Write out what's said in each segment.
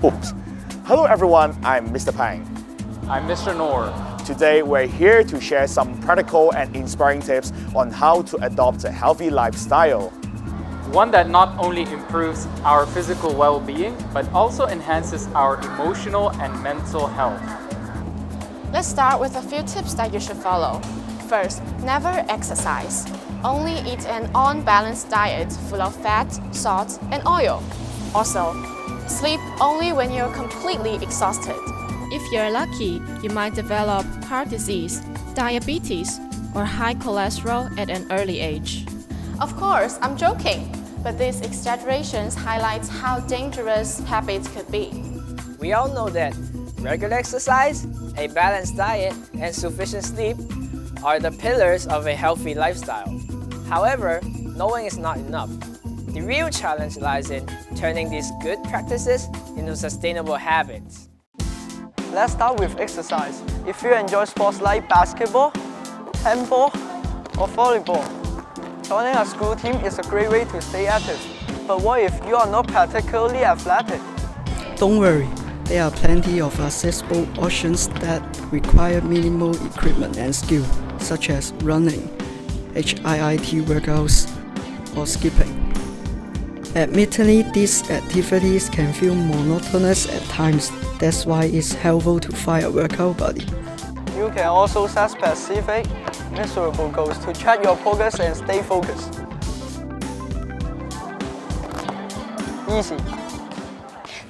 Oops. Hello everyone, I'm Mr. Pang. I'm Mr. Noor. Today we're here to share some practical and inspiring tips on how to adopt a healthy lifestyle. One that not only improves our physical well-being, but also enhances our emotional and mental health. Let's start with a few tips that you should follow. First, never exercise. Only eat an unbalanced diet full of fat, salt, and oil. Also, sleep only when you're completely exhausted. If you're lucky, you might develop heart disease, diabetes, or high cholesterol at an early age. Of course, I'm joking, but these exaggerations highlight how dangerous habits could be. We all know that regular exercise, a balanced diet, and sufficient sleep are the pillars of a healthy lifestyle. However, knowing is not enough. The real challenge lies in turning these good practices into sustainable habits. Let's start with exercise. If you enjoy sports like basketball, handball, or volleyball, joining a school team is a great way to stay active. But what if you are not particularly athletic? Don't worry, there are plenty of accessible options that require minimal equipment and skill, such as running, HIIT workouts, or skipping. Admittedly, these activities can feel monotonous at times. That's why it's helpful to find a workout buddy. You can also set specific, measurable goals to track your progress and stay focused. Easy.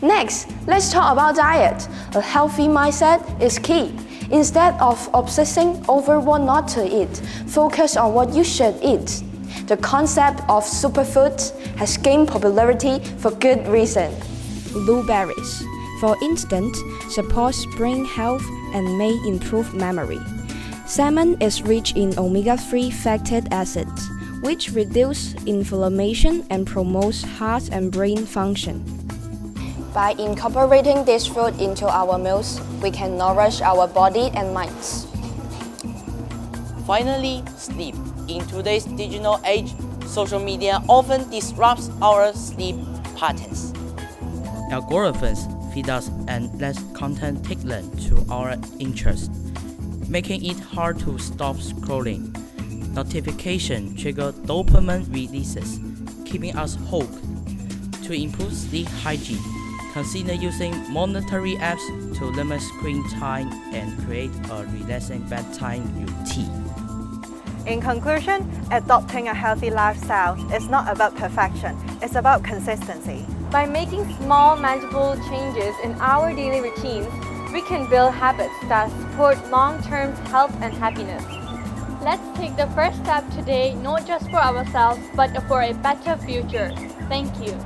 Next, let's talk about diet. A healthy mindset is key. Instead of obsessing over what not to eat, focus on what you should eat. The concept of superfoods has gained popularity for good reason. Blueberries, for instance, supports brain health and may improve memory. Salmon is rich in omega-3 fatty acids, which reduce inflammation and promotes heart and brain function. By incorporating this fruit into our meals, we can nourish our body and minds. Finally, sleep. In today's digital age, social media often disrupts our sleep patterns. Algorithms feed us endless content tailored to our interests, making it hard to stop scrolling. Notifications trigger dopamine releases, keeping us hooked. To improve sleep hygiene, consider using monetary apps to limit screen time and create a relaxing bedtime routine. In conclusion, adopting a healthy lifestyle is not about perfection, it's about consistency. By making small, manageable changes in our daily routines, we can build habits that support long-term health and happiness. Let's take the first step today, not just for ourselves, but for a better future. Thank you.